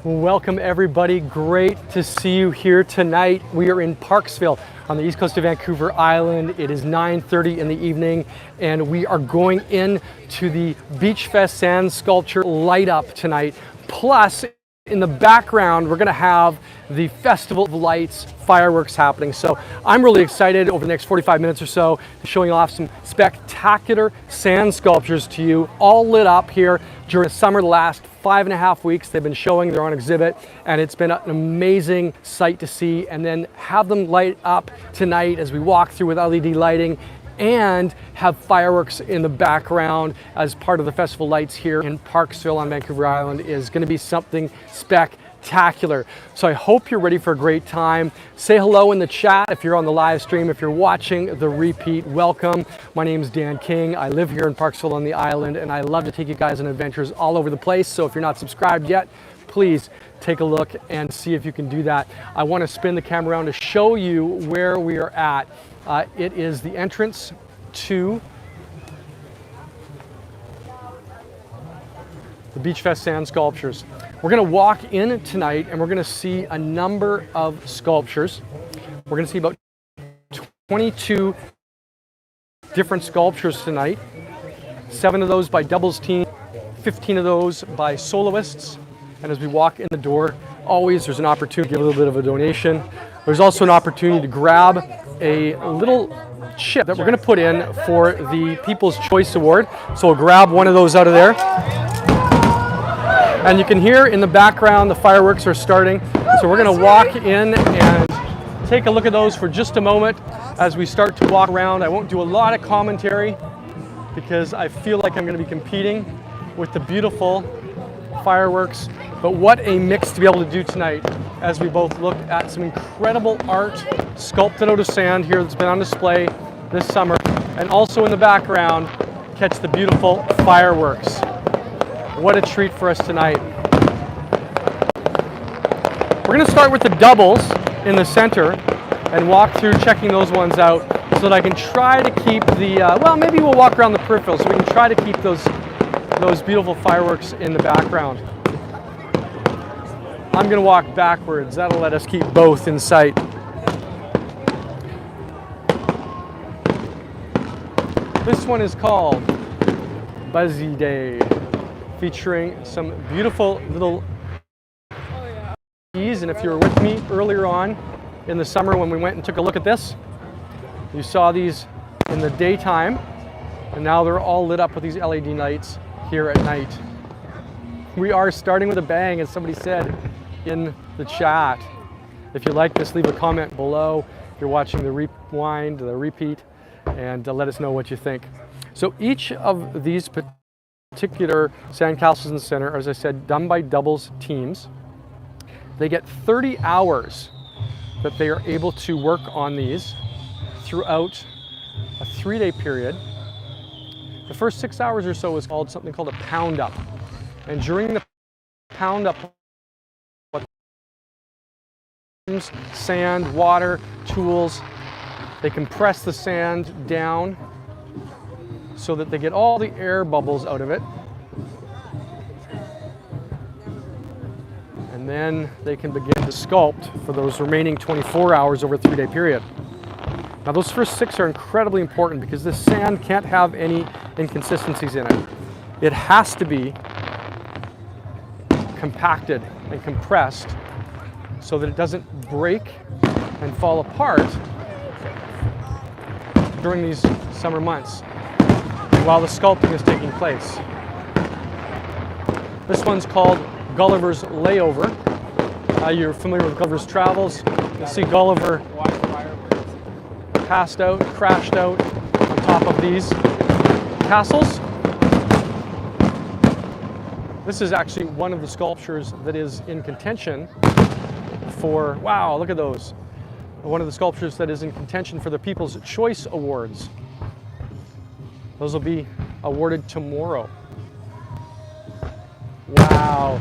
Welcome everybody, great to see you here tonight. We are in Parksville on the east coast of Vancouver Island. It is 9:30 in the evening and we are going in to the Beachfest sand sculpture light up tonight. Plus, in the background, we're gonna have the Festival of Lights fireworks happening. So I'm really excited over the next 45 minutes or so showing off some spectacular sand sculptures to you, all lit up here during the summer. The last 5.5 weeks they've been showing, they're on exhibit, and it's been an amazing sight to see, and then have them light up tonight as we walk through with LED lighting and have fireworks in the background as part of the festival lights here in Parksville on Vancouver Island is going to be something spectacular. So I hope you're ready for a great time. Say hello in the chat if you're on the live stream. If you're watching the repeat, welcome. My name is Dan King. I live here in Parksville on the island, and I love to take you guys on adventures all over the place. So if you're not subscribed yet, please take a look and see if you can do that. I want to spin the camera around to show you where we are at. It is the entrance to the Beachfest sand sculptures. We're going to walk in tonight and we're going to see a number of sculptures. We're going to see about 22 different sculptures tonight. 7 of those by doubles team, 15 of those by soloists. And as we walk in the door, always there's an opportunity to give a little bit of a donation. There's also an opportunity to grab a little chip that we're going to put in for the People's Choice Award. So we'll grab one of those out of there. And you can hear in the background the fireworks are starting. So we're going to walk in and take a look at those for just a moment as we start to walk around. I won't do a lot of commentary because I feel like I'm going to be competing with the beautiful fireworks. But what a mix to be able to do tonight as we both look at some incredible art sculpted out of sand here that's been on display this summer, and also in the background catch the beautiful fireworks. What a treat for us tonight. We're going to start with the doubles in the center and walk through checking those ones out so that I can try to keep the, well, maybe we'll walk around the peripheral so we can try to keep those beautiful fireworks in the background. I'm going to walk backwards. That'll let us keep both in sight. This one is called Buzzy Day, featuring some beautiful little LEDs. And if you were with me earlier on in the summer when we went and took a look at this, you saw these in the daytime, and now they're all lit up with these LED lights here at night. We are starting with a bang, as somebody said in the chat. If you like this, leave a comment below. If you're watching the rewind, the repeat, and let us know what you think. So each of these particular sandcastles in the center are, as I said, done by doubles teams. They get 30 hours that they are able to work on these throughout a 3-day period. The first 6 hours or so is called something called a pound up. And during the pound up, sand, water, tools, they compress the sand down so that they get all the air bubbles out of it. And then they can begin to sculpt for those remaining 24 hours over a 3-day period. Now those first 6 are incredibly important because this sand can't have any inconsistencies in it. It has to be compacted and compressed so that it doesn't break and fall apart during these summer months while the sculpting is taking place. This one's called Gulliver's Layover. You're familiar with Gulliver's Travels. You'll see Gulliver passed out, crashed out on top of these castles. This is actually one of the sculptures that is in contention for, wow, look at those. One of the sculptures that is in contention for the People's Choice Awards. Those will be awarded tomorrow. Wow,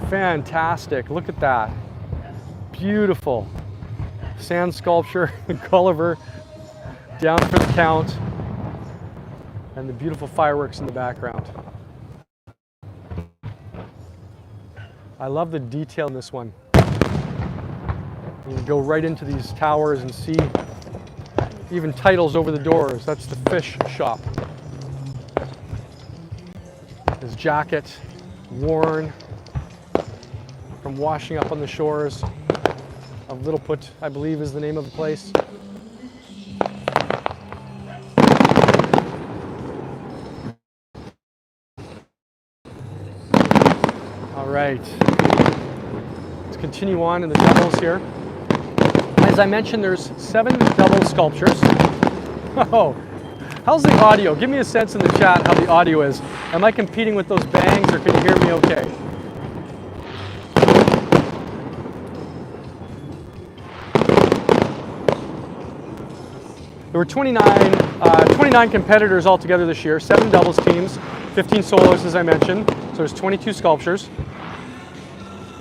fantastic, look at that. Beautiful sand sculpture, Gulliver down for the count, and the beautiful fireworks in the background. I love the detail in this one. You can go right into these towers and see even titles over the doors. That's the fish shop. His jacket, worn from washing up on the shores of Littleput, I believe is the name of the place. All right, let's continue on in the doubles here. As I mentioned, there's 7 double sculptures. Oh, how's the audio? Give me a sense in the chat how the audio is. Am I competing with those bangs, or can you hear me okay? There were 29 competitors altogether this year, 7 doubles teams, 15 soloists as I mentioned, so there's 22 sculptures.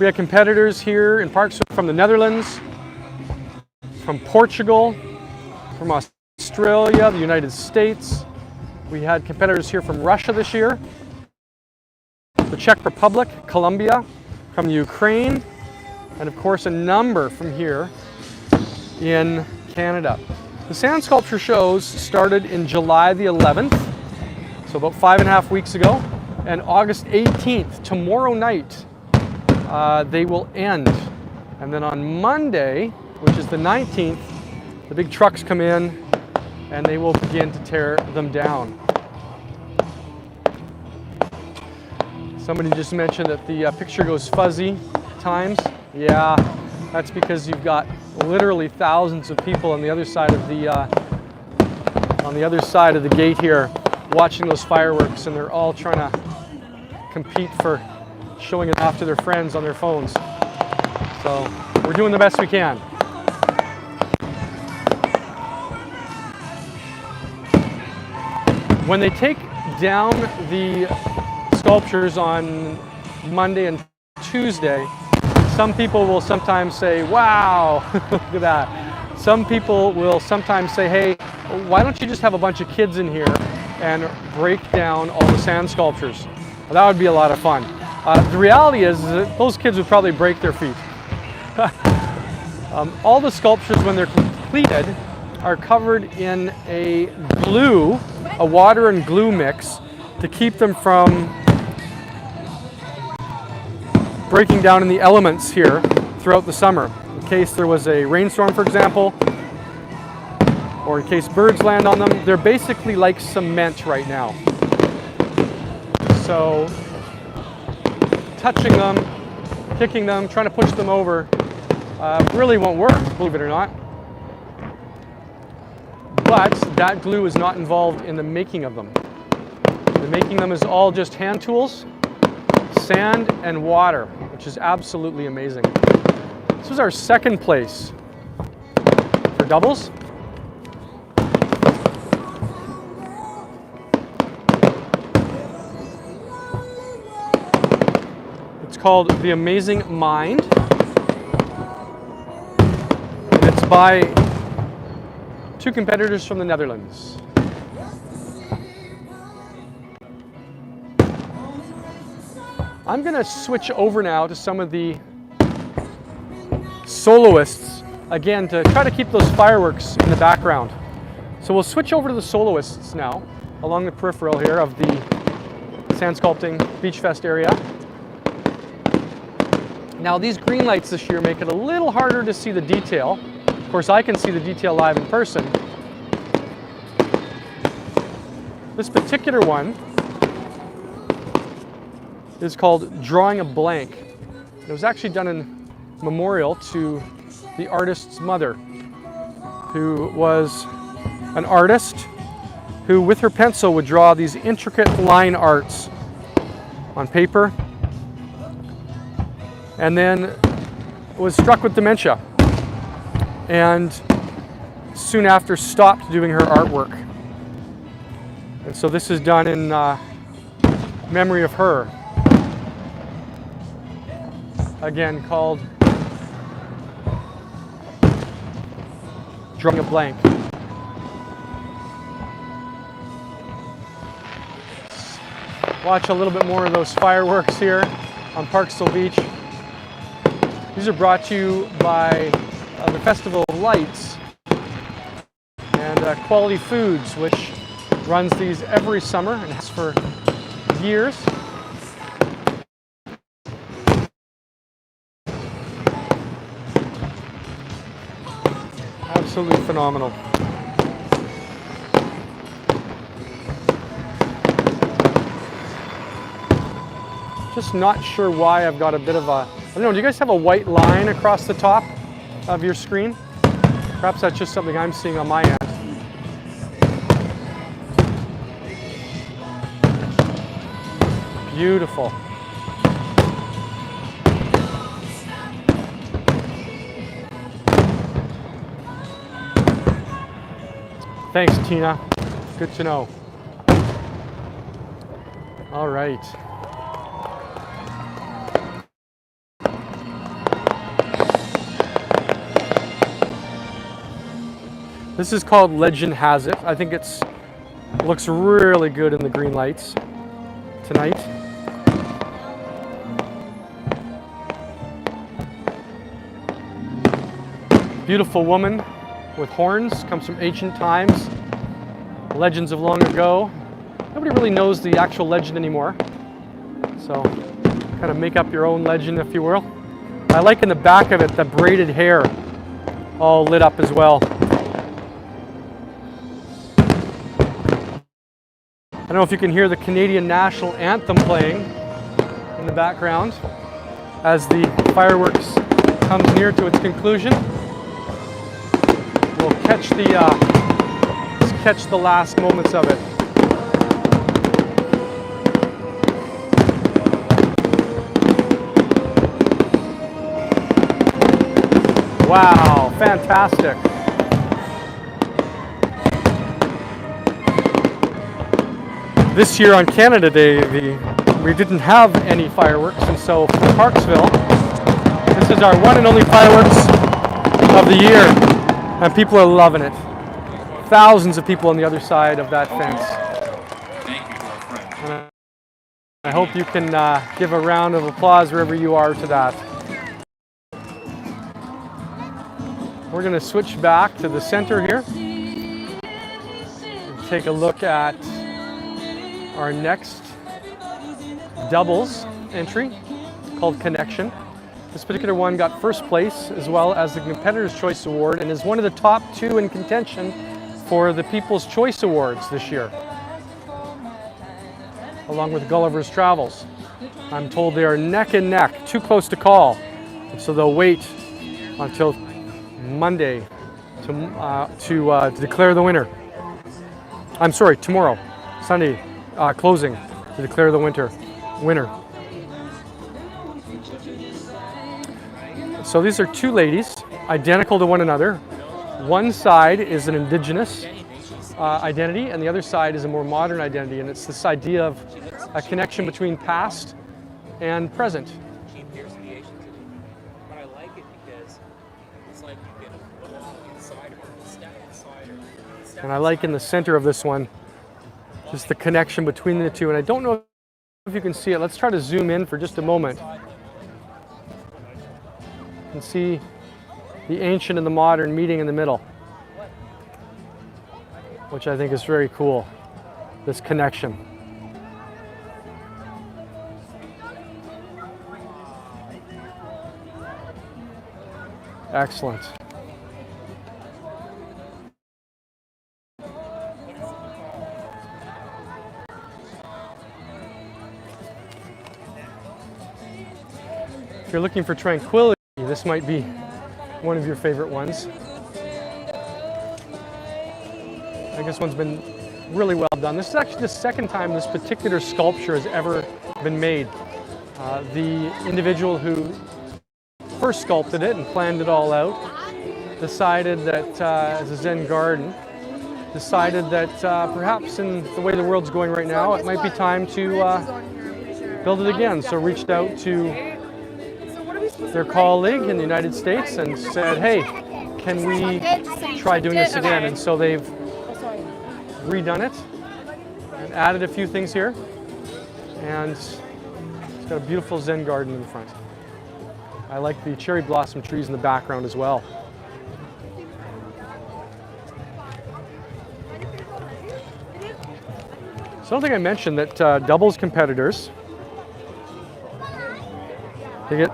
We had competitors here in Parksville from the Netherlands, from Portugal, from Australia, the United States. We had competitors here from Russia this year, the Czech Republic, Colombia, from the Ukraine, and of course a number from here in Canada. The sand sculpture shows started in July the 11th, so about 5.5 weeks ago, and August 18th, tomorrow night, they will end. And then on Monday, which is the 19th, the big trucks come in and they will begin to tear them down. Somebody just mentioned that the picture goes fuzzy at times. Yeah, that's because you've got literally thousands of people on the other side of the gate here watching those fireworks, and they're all trying to compete for showing it off to their friends on their phones. So we're doing the best we can. When they take down the sculptures on Monday and Tuesday, some people will sometimes say, wow, look at that. Some people will sometimes say, hey, why don't you just have a bunch of kids in here and break down all the sand sculptures? Well, that would be a lot of fun. The reality is that those kids would probably break their feet. All the sculptures, when they're completed, are covered in a glue, a water and glue mix, to keep them from breaking down in the elements here throughout the summer. In case there was a rainstorm, for example, or in case birds land on them, they're basically like cement right now. So touching them, kicking them, trying to push them over really won't work, believe it or not. But that glue is not involved in the making of them. The making them is all just hand tools, sand, and water, which is absolutely amazing. This was our second place for doubles. It's called The Amazing Mind, and it's by 2 competitors from the Netherlands. I'm going to switch over now to some of the soloists, again, to try to keep those fireworks in the background. So we'll switch over to the soloists now, along the peripheral here of the Sand Sculpting Beachfest area. Now these green lights this year make it a little harder to see the detail. Of course, I can see the detail live in person. This particular one is called Drawing a Blank. It was actually done in memorial to the artist's mother, who was an artist who with her pencil would draw these intricate line arts on paper, and then was struck with dementia, and soon after stopped doing her artwork. And so this is done in memory of her. Again, called Drawing a Blank. Watch a little bit more of those fireworks here on Parksville Beach. These are brought to you by the Festival of Lights and Quality Foods, which runs these every summer and has for years. Absolutely phenomenal. Just not sure why I've got a bit of a, I don't know, do you guys have a white line across the top of your screen? Perhaps that's just something I'm seeing on my end. Beautiful. Thanks, Tina. Good to know. All right. This is called Legend Has It. I think it looks really good in the green lights tonight. Beautiful woman with horns, comes from ancient times, legends of long ago. Nobody really knows the actual legend anymore. So kind of make up your own legend, if you will. I like in the back of it, the braided hair all lit up as well. I don't know if you can hear the Canadian National Anthem playing in the background as the fireworks comes near to its conclusion. We'll catch the last moments of it. Wow, fantastic. This year on Canada Day, we didn't have any fireworks, and so for Parksville, this is our one and only fireworks of the year, and people are loving it. Thousands of people on the other side of that fence. Thank you to our friends. And I hope you can give a round of applause wherever you are to that. We're going to switch back to the center here and take a look at our next doubles entry called Connection. This particular one got first place as well as the Competitor's Choice Award and is one of the top two in contention for the People's Choice Awards this year, along with Gulliver's Travels. I'm told they are neck and neck, too close to call, so they'll wait until Monday to declare the winner. I'm sorry, tomorrow, Sunday, closing to declare the winner. So these are two ladies, identical to one another. One side is an indigenous identity, and the other side is a more modern identity, and it's this idea of a connection between past and present. And I like in the center of this one, just the connection between the two. And I don't know if you can see it. Let's try to zoom in for just a moment. You can see the ancient and the modern meeting in the middle, which I think is very cool, this connection. Excellent. If you're looking for tranquility, this might be one of your favorite ones. I think this one's been really well done. This is actually the second time this particular sculpture has ever been made. The individual who first sculpted it and planned it all out decided that, as a Zen garden, decided that perhaps in the way the world's going right now, it might be time to build it again. So reached out to their colleague in the United States and said, hey, can we try doing this again? And so they've redone it and added a few things here. And it's got a beautiful Zen garden in the front. I like the cherry blossom trees in the background as well. So I don't think I mentioned that doubles competitors, they get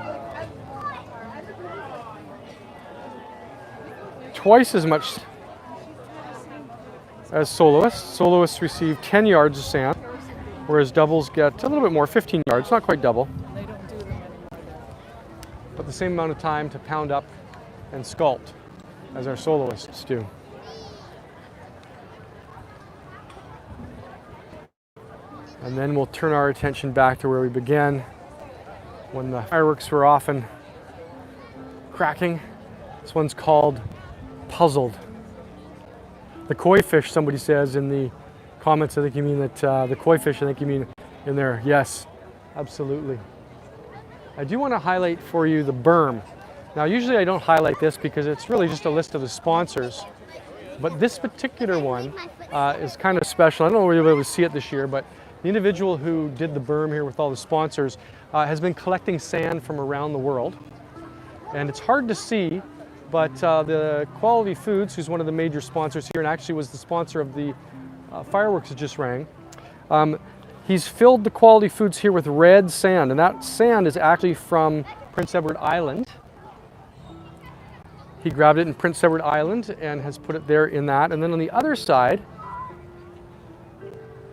twice as much as soloists. Soloists receive 10 yards of sand, whereas doubles get a little bit more, 15 yards, not quite double. But the same amount of time to pound up and sculpt as our soloists do. And then we'll turn our attention back to where we began, when the fireworks were often cracking. This one's called Puzzled. The koi fish, somebody says in the comments, I think you mean that the koi fish, I think you mean in there. Yes, absolutely. I do want to highlight for you the berm. Now usually I don't highlight this because it's really just a list of the sponsors, but this particular one is kind of special. I don't know whether you'll be able to see it this year, but the individual who did the berm here with all the sponsors has been collecting sand from around the world. And it's hard to see, but the Quality Foods, who's one of the major sponsors here and actually was the sponsor of the fireworks that just rang, he's filled the Quality Foods here with red sand, and that sand is actually from Prince Edward Island. He grabbed it in Prince Edward Island and has put it there in that. And then on the other side,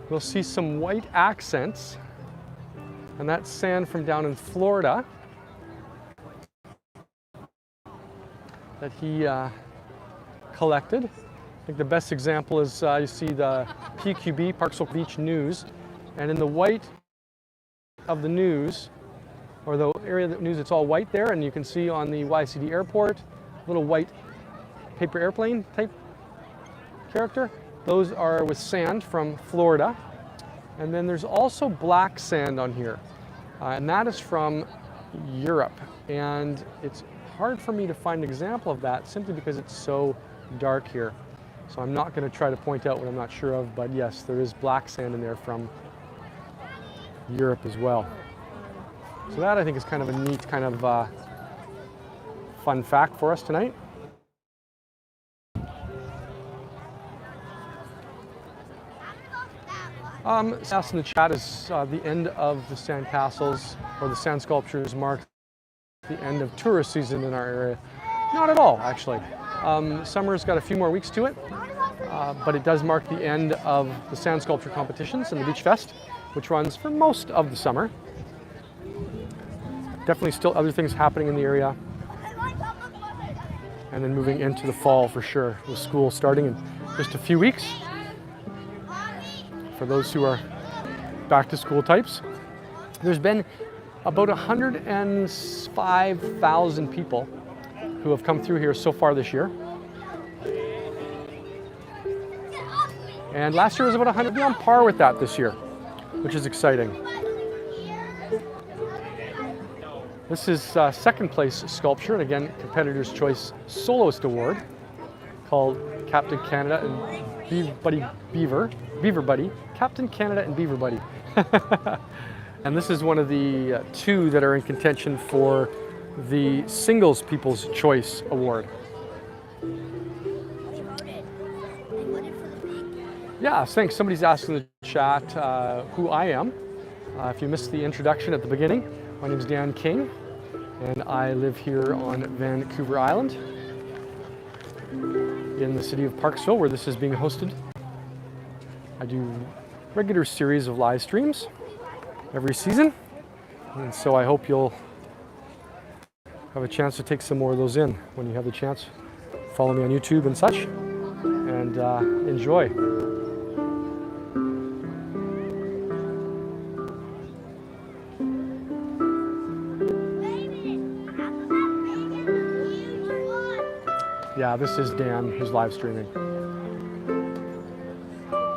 we'll see some white accents, and that's sand from down in Florida that he collected. I think the best example is you see the PQB, Parksville Beach News, and in the white of the news, or the area of the news, it's all white there, and you can see on the YCD airport, little white paper airplane type character. Those are with sand from Florida. And then there's also black sand on here, and that is from Europe. And it's hard for me to find an example of that simply because it's so dark here. So I'm not going to try to point out what I'm not sure of, but yes, there is black sand in there from Europe as well. So that I think is kind of a neat kind of fun fact for us tonight. Asked in the chat, is the end of the sand castles or the sand sculptures mark the end of tourist season in our area? Not at all, actually. Summer's got a few more weeks to it, but it does mark the end of the sand sculpture competitions and the Beachfest, which runs for most of the summer. Definitely still other things happening in the area. And then moving into the fall for sure, with school starting in just a few weeks. For those who are back to school types. There's been about 105,000 people who have come through here so far this year. And last year was about 100, on par with that this year, which is exciting. This is second place sculpture, and again, Competitor's Choice Soloist Award, called Captain Canada and Beaver Buddy, Captain Canada and Beaver Buddy. And this is one of the two that are in contention for the Singles People's Choice Award. Yeah, thanks. Somebody's asking in the chat who I am. If you missed the introduction at the beginning, my name is Dan King, and I live here on Vancouver Island in the city of Parksville, where this is being hosted. I do regular series of live streams every season, and so I hope you'll have a chance to take some more of those in when you have the chance. Follow me on YouTube and such, and enjoy. Yeah, this is Dan who's live streaming.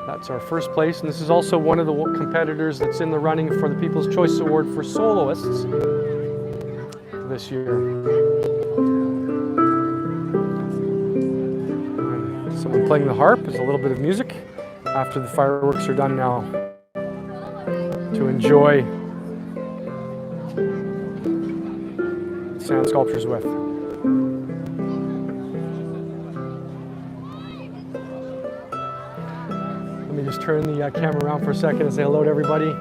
That's our first place, and this is also one of the competitors that's in the running for the People's Choice Award for Soloists this year. And someone playing the harp. There's a little bit of music after the fireworks are done now to enjoy. sand sculptures with. Let me just turn the camera around for a second and say hello to everybody.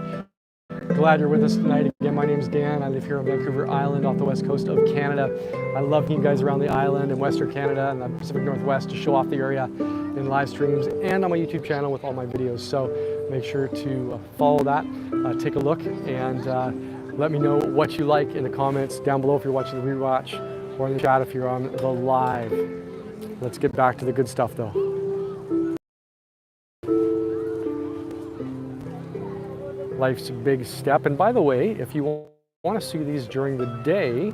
Glad you're with us tonight. Again, my name's Dan. I live here on Vancouver Island off the west coast of Canada. I love you guys around the island in Western Canada and the Pacific Northwest to show off the area in live streams and on my YouTube channel with all my videos. So make sure to follow that, take a look, and let me know what you like in the comments down below if you're watching the rewatch, or in the chat if you're on the live. Let's get back to the good stuff though. Life's a big step. And by the way, if you want to see these during the day, you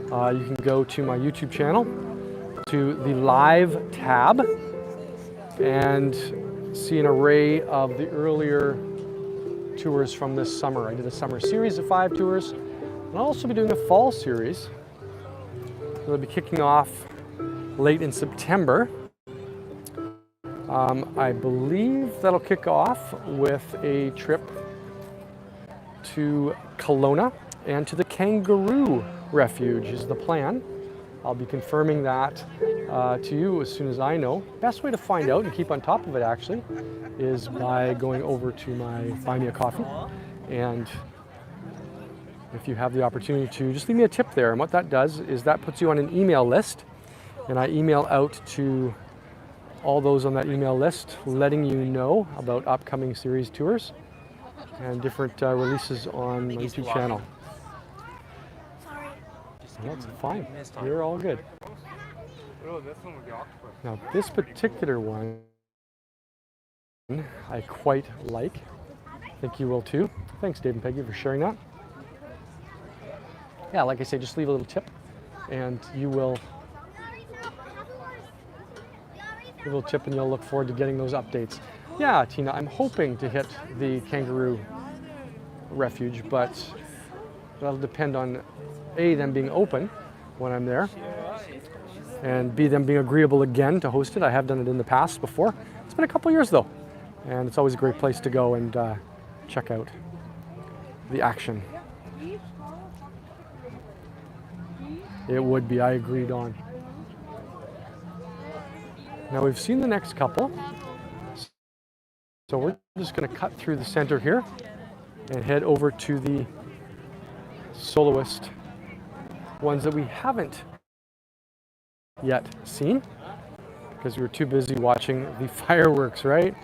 can go to my YouTube channel, to the live tab, and see an array of the earlier tours from this summer. I did a summer series of 5 tours, and I'll also be doing a fall series. It'll be kicking off late in September. I believe that'll kick off with a trip to Kelowna and to the Kangaroo Refuge is the plan. I'll be confirming that to you as soon as I know. Best way to find out and keep on top of it actually is by going over to my Buy Me a Coffee, and if you have the opportunity to just leave me a tip there. And what that does is that puts you on an email list, and I email out to all those on that email list letting you know about upcoming series tours and different releases on my YouTube channel. That's fine. You're all good. Now this particular one I quite like. I think you will too. Thanks Dave and Peggy for sharing that. Yeah, like I say, just leave a little tip and you will and you'll look forward to getting those updates. Yeah, Tina, I'm hoping to hit the Kangaroo Refuge, but that'll depend on A, them being open when I'm there, and B, them being agreeable again to host it. I have done it in the past before. It's been a couple years though, and it's always a great place to go and check out the action. It would be, I agreed on. Now we've seen the next couple, so we're just going to cut through the center here and head over to the soloist ones that we haven't yet seen because we were too busy watching the fireworks, right?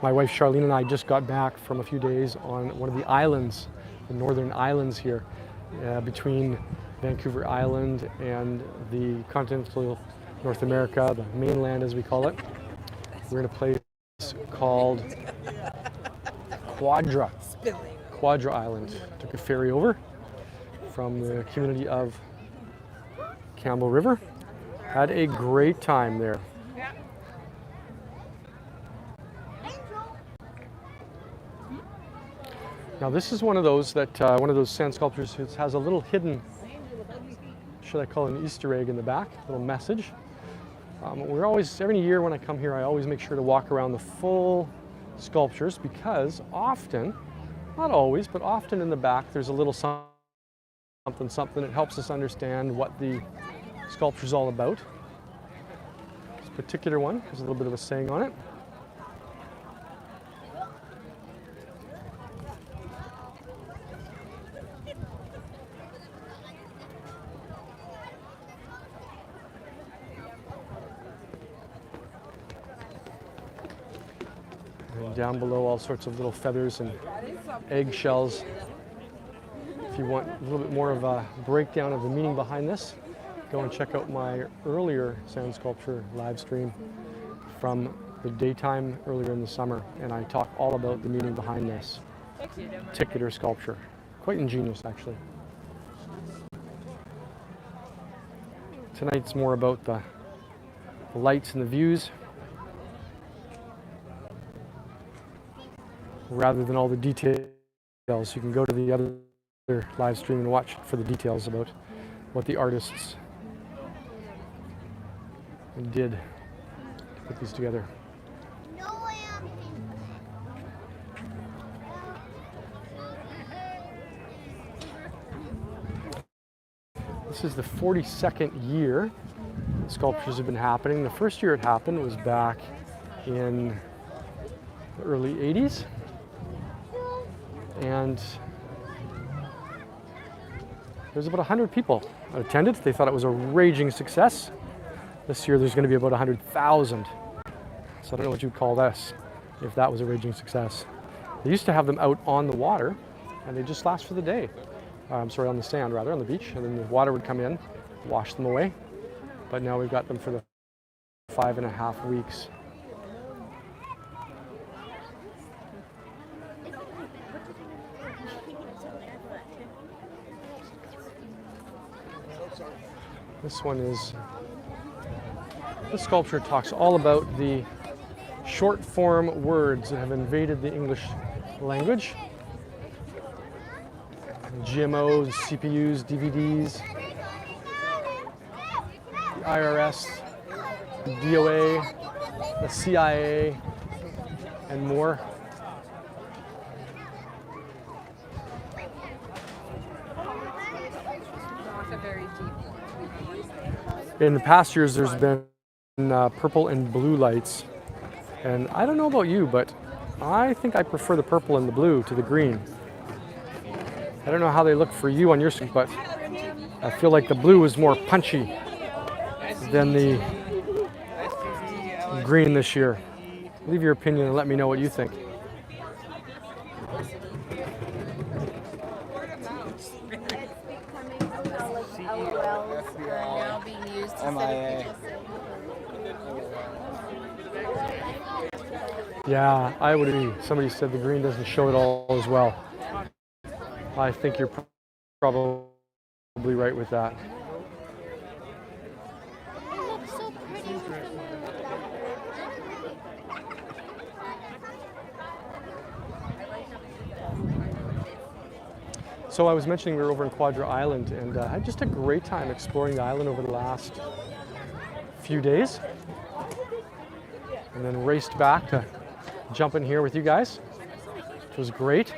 My wife Charlene and I just got back from a few days on one of the islands, the northern islands here, between Vancouver Island and the continental North America, the mainland as we call it. We're in a place called Quadra Island. Took a ferry over from the community of Campbell River. Had a great time there. Now this is one of those sand sculptures that has a little hidden, should I call it an Easter egg in the back, a little message. We're always, every year when I come here, I always make sure to walk around the full sculptures because often, not always, but often in the back there's a little something that helps us understand what the sculpture's all about. This particular one has a little bit of a saying on it. Down below, all sorts of little feathers and eggshells. If you want a little bit more of a breakdown of the meaning behind this, go and check out my earlier sand sculpture live stream from the daytime earlier in the summer, and I talk all about the meaning behind this particular sculpture. Quite ingenious, actually. Tonight's more about the lights and the views, rather than all the details. You can go to the other live stream and watch for the details about what the artists did to put these together. This is the 42nd year sculptures have been happening. The first year it happened was back in the early 80s. And there's about 100 people that attended. They thought it was a raging success. This year there's going to be about 100,000. So I don't know what you'd call this, if that was a raging success. They used to have them out on the water, and they just last for the day. On the sand rather, on the beach, and then the water would come in, wash them away. But now we've got them for the 5.5 weeks. This one is, this sculpture talks all about the short form words that have invaded the English language. GMOs, CPUs, DVDs, the IRS, the DOA, the CIA, and more. In the past years, there's been purple and blue lights. And I don't know about you, but I think I prefer the purple and the blue to the green. I don't know how they look for you on your screen, but I feel like the blue is more punchy than the green this year. Leave your opinion and let me know what you think. Yeah, I would agree. Somebody said the green doesn't show it all as well. I think you're probably right with that. It looks so pretty with the So I was mentioning we were over in Quadra Island, and I had just a great time exploring the island over the last few days. And then raced back to jump in here with you guys, which was great.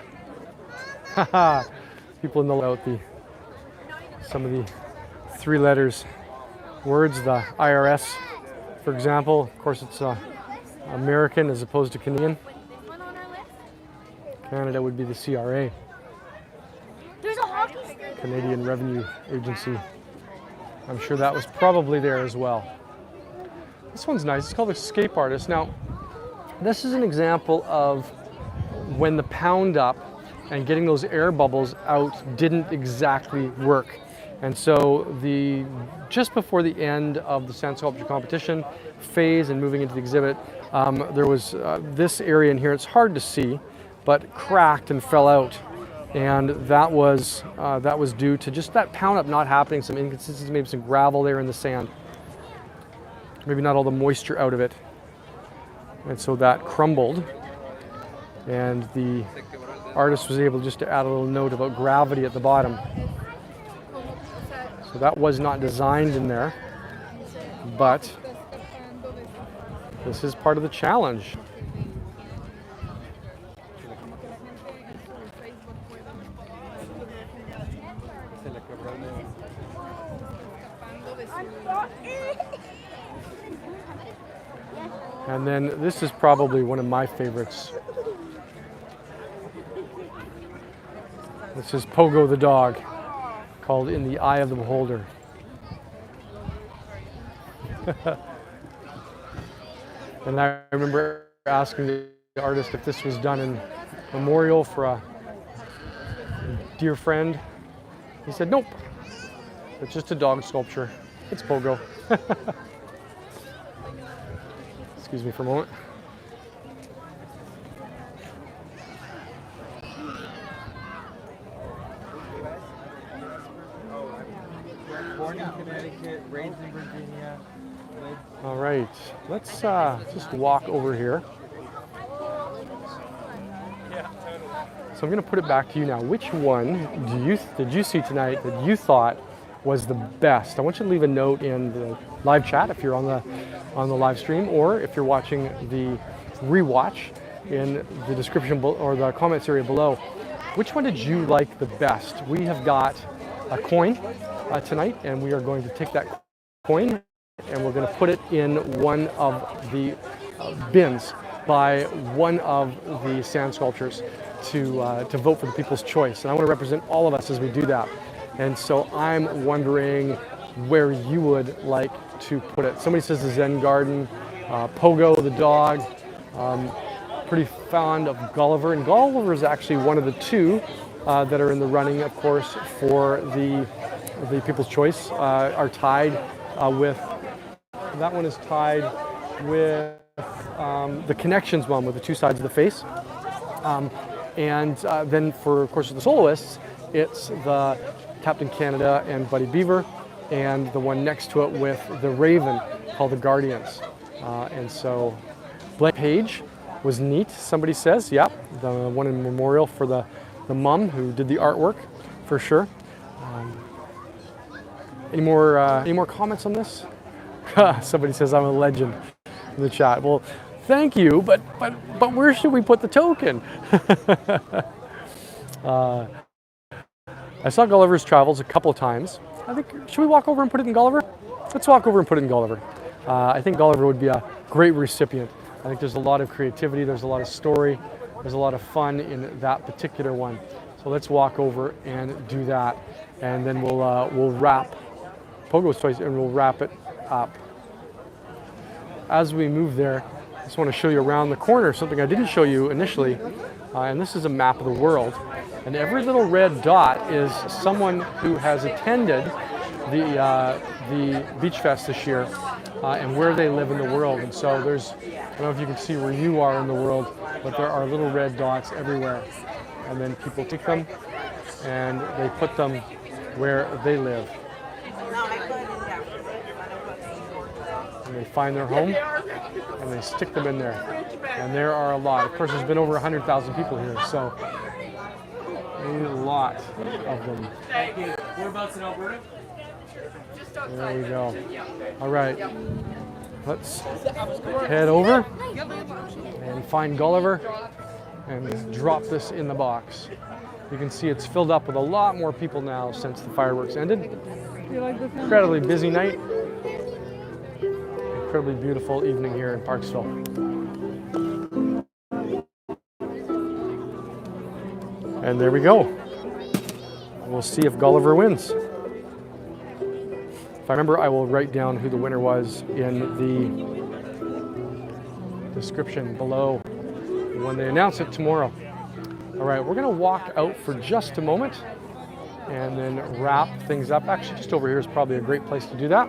People know about some of the 3 letters words, the IRS, for example. Of course, it's American as opposed to Canadian. Canada would be the CRA. There's a hockey stick. Canadian Revenue Agency. I'm sure that was probably there as well. This one's nice. It's called Escape Artist. Now, this is an example of when the pound up and getting those air bubbles out didn't exactly work. And so just before the end of the sand sculpture competition phase and moving into the exhibit, there was this area in here, it's hard to see, but cracked and fell out. And that was due to just that pound up not happening, some inconsistencies, maybe some gravel there in the sand. Maybe not all the moisture out of it. And so that crumbled. And the artist was able just to add a little note about gravity at the bottom. So that was not designed in there, but this is part of the challenge. And then this is probably one of my favorites. This is Pogo the dog, called In the Eye of the Beholder. And I remember asking the artist if this was done in memorial for a dear friend. He said, nope, it's just a dog sculpture. It's Pogo. Excuse me for a moment. Born in Connecticut, raised in Virginia. All right, let's just walk over here. So I'm going to put it back to you now. Which one did you see tonight that you thought was the best? I want you to leave a note in the live chat if you're on the live stream, or if you're watching the rewatch in the description or the comments area below. Which one did you like the best? We have got a coin tonight, and we are going to take that coin and we're going to put it in one of the bins by one of the sand sculptures to vote for the people's choice. And I want to represent all of us as we do that. And so I'm wondering where you would like to put it. Somebody says the Zen Garden, Pogo the dog, pretty fond of Gulliver. And Gulliver is actually one of the two that are in the running, of course, for the people's choice, are tied with, that one is tied with the Connections one with the two sides of the face. And then for, of course, the soloists, it's the Captain Canada and Buddy Beaver, and the one next to it with the Raven called the Guardians. And so blank page was neat, somebody says. Yeah, the one in memorial for the mom who did the artwork, for sure. Any more comments on this? Somebody says I'm a legend in the chat. Well, thank you, but where should we put the token? I saw Gulliver's Travels a couple of times. I think, should we walk over and put it in Gulliver? Let's walk over and put it in Gulliver. I think Gulliver would be a great recipient. I think there's a lot of creativity, there's a lot of story, there's a lot of fun in that particular one. So let's walk over and do that, and then we'll wrap Pogo's Choice and we'll wrap it up. As we move there, I just want to show you around the corner something I didn't show you initially, and this is a map of the world. And every little red dot is someone who has attended the Beachfest this year and where they live in the world. And so there's, I don't know if you can see where you are in the world, but there are little red dots everywhere. And then people take them and they put them where they live. And they find their home and they stick them in there. And there are a lot. Of course, there's been over 100,000 people here, so a lot of them. Whereabouts in Alberta? There we go. All right, let's head over and find Gulliver and drop this in the box. You can see it's filled up with a lot more people now since the fireworks ended. Incredibly busy night. Incredibly beautiful evening here in Parksville. And there we go. We'll see if Gulliver wins. If I remember, I will write down who the winner was in the description below when they announce it tomorrow. All right, we're gonna walk out for just a moment and then wrap things up. Actually, just over here is probably a great place to do that.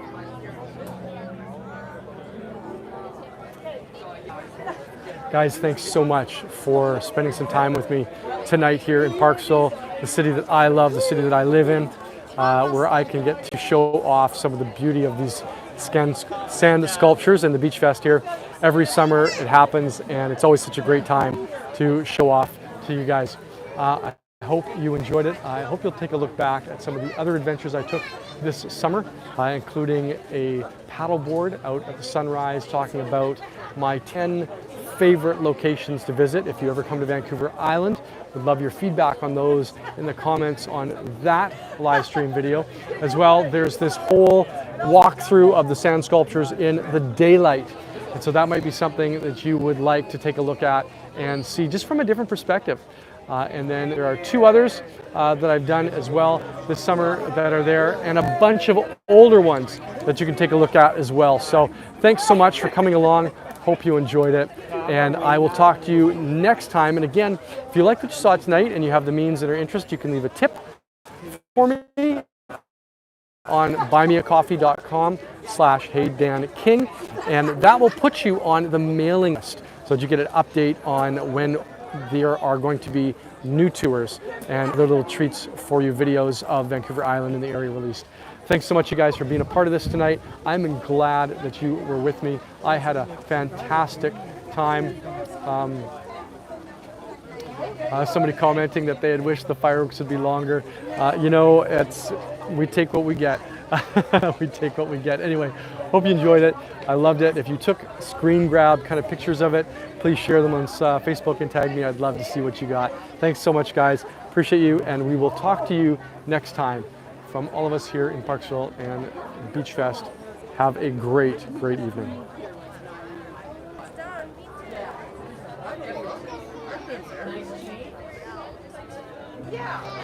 Guys, thanks so much for spending some time with me tonight here in Parksville, the city that I love, the city that I live in, where I can get to show off some of the beauty of these sand sculptures and the Beachfest here. Every summer it happens, and it's always such a great time to show off to you guys. I hope you enjoyed it. I hope you'll take a look back at some of the other adventures I took this summer, including a paddleboard out at the sunrise, talking about my 10 favorite locations to visit if you ever come to Vancouver Island. Would love your feedback on those in the comments on that live stream video. As well, there's this whole walkthrough of the sand sculptures in the daylight. And so that might be something that you would like to take a look at and see just from a different perspective. And then there are two others that I've done as well this summer that are there, and a bunch of older ones that you can take a look at as well. So thanks so much for coming along. Hope you enjoyed it, and I will talk to you next time. And again, if you like what you saw tonight and you have the means and are interested, you can leave a tip for me on buymeacoffee.com/HeyDanKing, and that will put you on the mailing list so that you get an update on when there are going to be new tours and other little treats for you, videos of Vancouver Island and the area released. Thanks so much, you guys, for being a part of this tonight. I'm glad that you were with me. I had a fantastic time. Somebody commenting that they had wished the fireworks would be longer. You know, we take what we get. We take what we get. Anyway, hope you enjoyed it. I loved it. If you took screen grab kind of pictures of it, please share them on Facebook and tag me. I'd love to see what you got. Thanks so much, guys. Appreciate you, and we will talk to you next time. from all of us here in Parksville and Beachfest. Have a great, great evening. Yeah.